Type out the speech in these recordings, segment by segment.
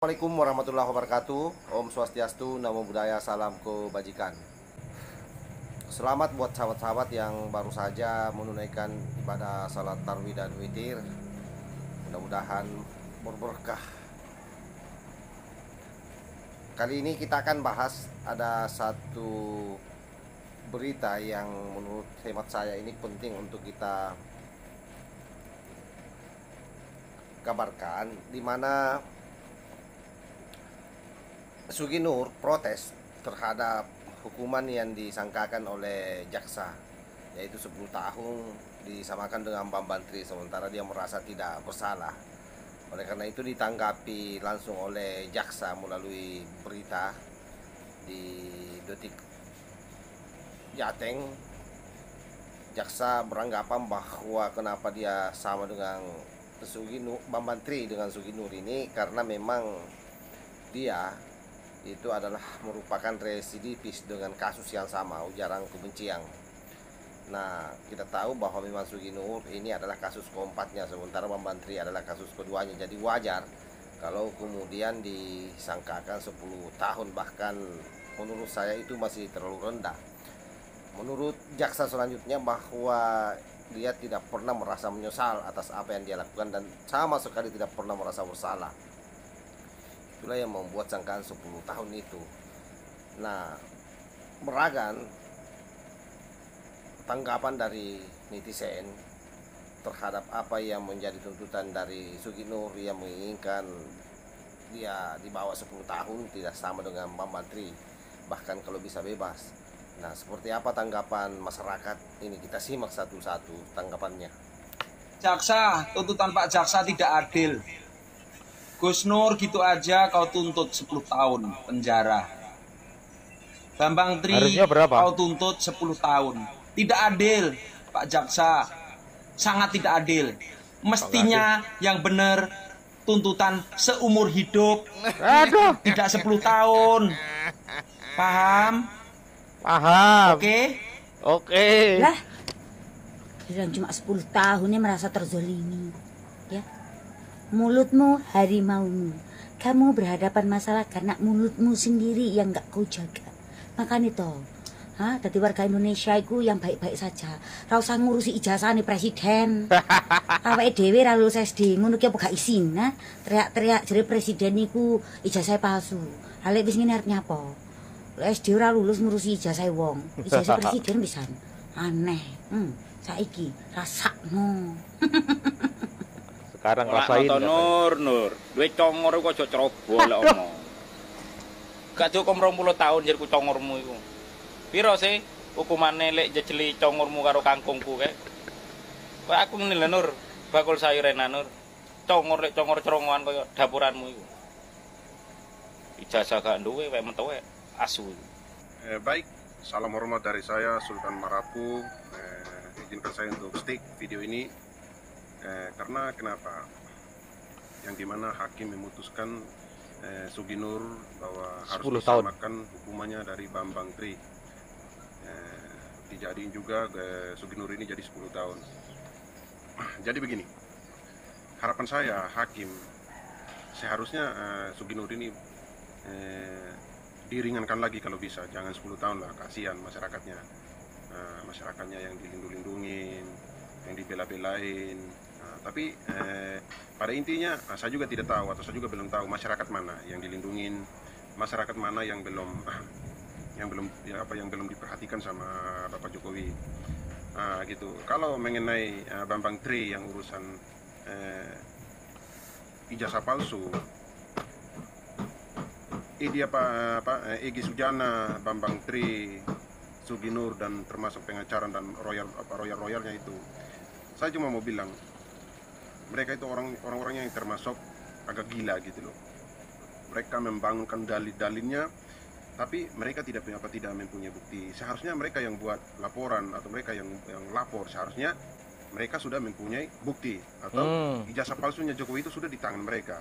Assalamualaikum warahmatullahi wabarakatuh. Om Swastiastu, Namo Buddhaya, Salam Kebajikan. Selamat buat sahabat-sahabat yang baru saja menunaikan ibadah salat tarawih dan witir. Mudah-mudahan berberkah. Kali ini kita akan bahas ada satu berita yang menurut hemat saya ini penting untuk kita kabarkan, di mana Sugi Nur protes terhadap hukuman yang disangkakan oleh jaksa, yaitu 10 tahun disamakan dengan Bambang Tri, sementara dia merasa tidak bersalah. Oleh karena itu ditanggapi langsung oleh jaksa melalui berita di Detik Jateng. Jaksa beranggapan bahwa kenapa dia sama dengan Sugi Nur, Bambang Tri dengan Sugi Nur ini, karena memang dia itu adalah merupakan residivis dengan kasus yang sama, ujaran kebencian. Nah, kita tahu bahwa memang Sugi Nur ini adalah kasus keempatnya, sementara Bambang Tri adalah kasus keduanya. Jadi wajar kalau kemudian disangkakan 10 tahun, bahkan menurut saya itu masih terlalu rendah. Menurut jaksa selanjutnya bahwa dia tidak pernah merasa menyesal atas apa yang dia lakukan dan sama sekali tidak pernah merasa bersalah. Itulah yang membuat sangkaan 10 tahun itu. Nah, beragam tanggapan dari netizen terhadap apa yang menjadi tuntutan dari Sugi Nur yang menginginkan dia dibawa 10 tahun tidak sama dengan Bambang Tri, bahkan kalau bisa bebas. Nah, seperti apa tanggapan masyarakat ini? Kita simak satu-satu tanggapannya. Jaksa, tuntutan Pak Jaksa tidak adil. Gus Nur gitu aja kau tuntut 10 tahun penjara. Bambang Tri kau tuntut 10 tahun. Tidak adil, Pak Jaksa. Sangat tidak adil. Mestinya yang benar tuntutan seumur hidup. Aduh. Tidak 10 tahun. Paham? Paham. Oke? Oke. Lah, bilang cuma 10 tahunnya merasa terzolimi. Ya, mulutmu harimaumu. Kamu berhadapan masalah karena mulutmu sendiri yang gak kau jaga. Makanya toh, jadi warga Indonesia itu yang baik-baik saja. Ra usah ngurusi ijazah nih presiden. Awake dhewe ra lulus SD, ngono ki apa gak isin, nah? Teriak-teriak jare presiden niku ijazah palsu. Hale wis ngene arep nyapa? SD ora lulus ngurusi ijazah wong. Ijazah presiden pisan. Aneh. Saiki rasakno. Sekarang rasain. Nur, duwe congor kok aja ceroboh lek omong. Gak cukup 20 tahun jar ku congormu iku. Piro sih hukumane lek jejeli congormu karo kangkungku kae? Kok aku ngene lho Nur, bakul sayur enak Nur. Congor lek congor cerongoan kaya dapuranmu iku. Ijazah gak duwe wae mentowe asu. Baik, salam hormat dari saya Sultan Marapu. Izinkan saya untuk stick video ini karena kenapa? Yang dimana hakim memutuskan Sugi Nur bahwa harus disamakan hukumannya dari Bambang Tri. Dijadiin juga Sugi Nur ini jadi 10 tahun. Jadi begini, harapan saya hakim seharusnya Sugi Nur ini diringankan lagi kalau bisa, jangan 10 tahun lah, kasihan masyarakatnya. Masyarakatnya yang dilindung-lindungin, yang dibela-belain. Tapi pada intinya saya juga tidak tahu atau saya juga belum tahu masyarakat mana yang dilindungin, masyarakat mana yang belum diperhatikan sama Bapak Jokowi. Gitu. Kalau mengenai Bambang Tri yang urusan ijazah palsu, Egy Sujana, Bambang Tri, Sugi Nur dan termasuk pengacara dan royalnya itu, saya cuma mau bilang mereka itu orang-orang yang termasuk agak gila gitu loh. Mereka membangunkan dalil-dalilnya, tapi mereka tidak mempunyai bukti. Seharusnya mereka yang buat laporan atau mereka yang lapor, seharusnya mereka sudah mempunyai bukti atau ijazah palsunya Jokowi itu sudah di tangan mereka.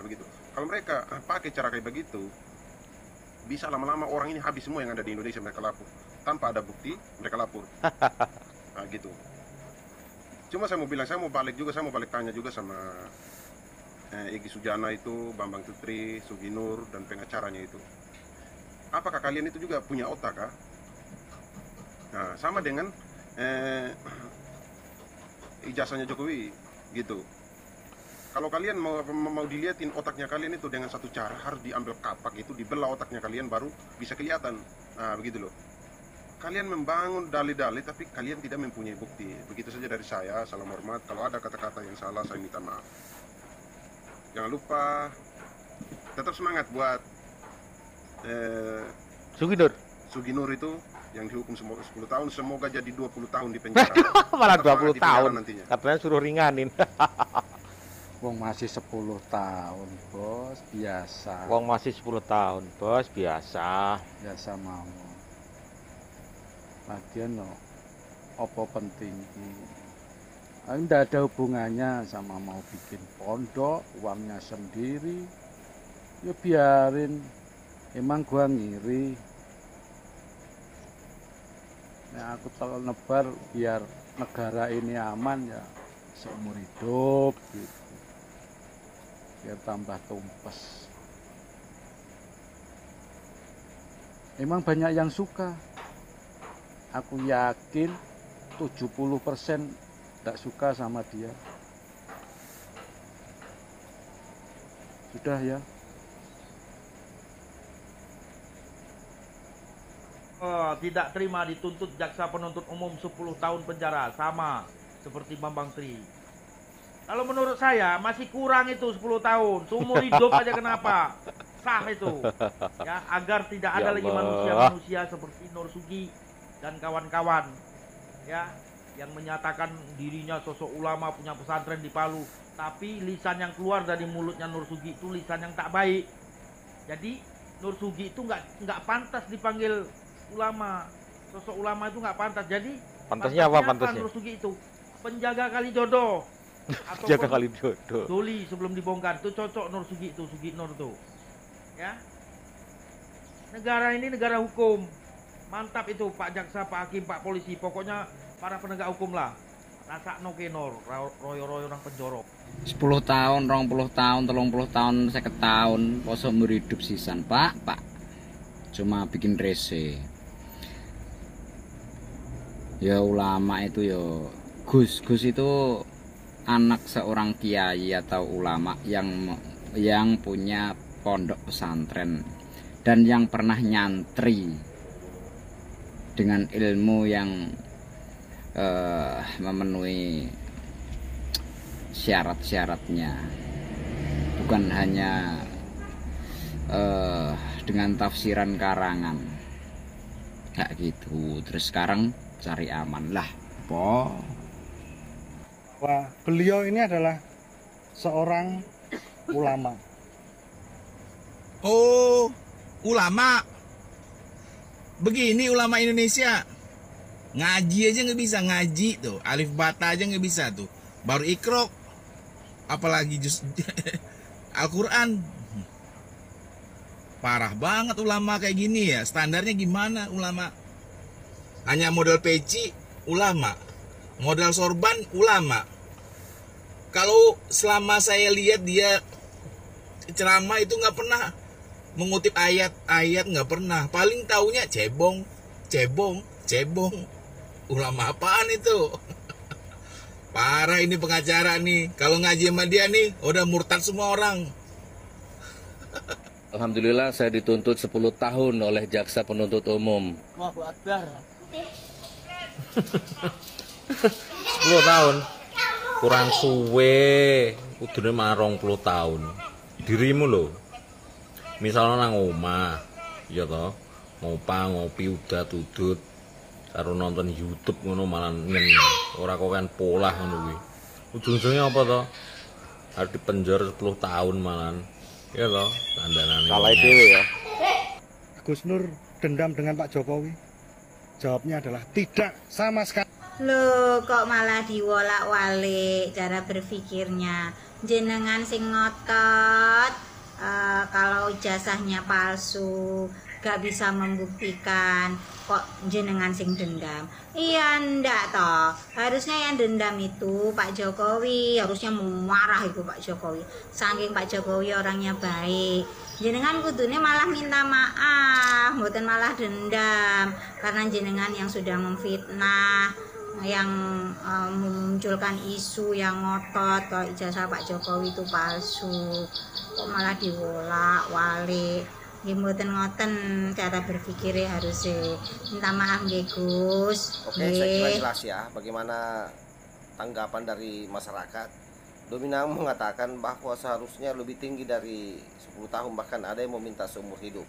Begitu. Kalau mereka pakai cara kayak begitu, bisa lama-lama orang ini habis semua yang ada di Indonesia, mereka lapor tanpa ada bukti, mereka lapor. Gitu. Cuma saya mau bilang, saya mau balik tanya juga sama Egy Sujana itu, Bambang Tutri, Sugi Nur, dan pengacaranya itu. Apakah kalian itu juga punya otak kah? Nah, sama dengan ijazahnya Jokowi gitu. Kalau kalian mau dilihatin otaknya kalian itu dengan satu cara, harus diambil kapak itu, dibelah otaknya kalian baru bisa kelihatan. Nah, begitu loh. Kalian membangun dalih-dalih tapi kalian tidak mempunyai bukti. Begitu saja dari saya, salam hormat. Kalau ada kata-kata yang salah, saya minta maaf. Jangan lupa tetap semangat buat Sugi Nur itu yang dihukum 10 tahun, semoga jadi 20 tahun di penjara. Malah 20 tahun nantinya. katanya suruh ringanin. Wong masih 10 tahun, Bos, biasa. Wong masih 10 tahun, Bos, biasa. Biasa mau. Lagian no, apa penting iki? Nggak ada hubungannya sama mau bikin pondok, uangnya sendiri. Ya biarin. Emang gua ngiri. Nah, aku kalau nebar biar negara ini aman ya seumur hidup gitu. Biar tambah tumpes. Emang banyak yang suka. Aku yakin 70% tidak suka sama dia. Sudah ya. Tidak terima dituntut jaksa penuntut umum 10 tahun penjara, sama seperti Bambang Tri. Kalau menurut saya masih kurang itu 10 tahun, seumur hidup aja kenapa? Sah itu. Ya, agar tidak ada lagi manusia-manusia seperti Nur Sugi dan kawan-kawan. Ya, yang menyatakan dirinya sosok ulama punya pesantren di Palu, tapi lisan yang keluar dari mulutnya Nur Sugi itu lisan yang tak baik. Jadi Nur Sugi itu nggak pantas dipanggil ulama, sosok ulama itu nggak pantas. Jadi pantasnya apa pantasnya? Nur Sugi itu penjaga kali jodoh atau jaga kali jodoh. Doli sebelum dibongkar itu cocok Nur Sugi itu, Sugi Nur tuh. Ya, negara ini negara hukum, mantap itu Pak Jaksa, Pak Hakim, Pak Polisi, pokoknya para penegak hukum lah. Rasa no kenor, royo-royo orang penjorok. 10 tahun, 20 tahun, 30 tahun, 50 tahun, poso hidup sisan, Pak. Cuma bikin rese. Ya ulama itu ya Gus itu anak seorang kiai atau ulama yang punya pondok pesantren dan yang pernah nyantri dengan ilmu yang memenuhi syarat-syaratnya, bukan hanya dengan tafsiran karangan kayak gitu. Terus sekarang cari aman lah, po. Wah, beliau ini adalah seorang ulama. Oh, ulama. Begini ulama Indonesia. Ngaji aja nggak bisa, ngaji tuh. Alif bata aja nggak bisa tuh. Baru ikrok. Apalagi juz Al-Quran. Parah banget ulama kayak gini ya. Standarnya gimana ulama? Hanya modal peci, ulama. Modal sorban, ulama. Kalau selama saya lihat dia ceramah itu nggak pernah mengutip ayat-ayat, nggak pernah. Paling taunya cebong. Ulama apaan itu? Parah ini pengacara nih. Kalau ngaji sama dia nih, udah murtad semua orang. Alhamdulillah saya dituntut 10 tahun oleh jaksa penuntut umum. Allahu Akbar. 10 tahun kurang suwe, kudune mah 20 tahun. Dirimu lho. Misalnya nang omah, ya toh, ngopi udah tudut karo nonton YouTube ngono malah nyen. Ora kok kan polah ngono kuwi. Ujung-ujungnya apa toh? Harus dipenjara 10 tahun malah. Ya toh, dandanane. Salah dhewe ya. Gus Nur dendam dengan Pak Jokowi? Jawabnya adalah tidak sama sekali. Loh, kok malah diwolak-walik cara berpikirnya? Jenengan sing ngotot. Kalau kalau ijazahnya palsu, gak bisa membuktikan, kok jenengan sing dendam? Iya ndak toh, harusnya yang dendam itu Pak Jokowi, harusnya marah itu Pak Jokowi. Saking Pak Jokowi orangnya baik, jenengan kudune malah minta maaf, mboten malah dendam, karena jenengan yang sudah memfitnah, yang memunculkan isu yang ngotot kalau ijazah Pak Jokowi itu palsu, kok malah diwolak-walik. Mboten ngoten cara berpikirnya harusnya. Minta maaf nggih Gus. Oke, saya kira jelas ya bagaimana tanggapan dari masyarakat. Dominan mengatakan bahwa seharusnya lebih tinggi dari 10 tahun, bahkan ada yang meminta seumur hidup.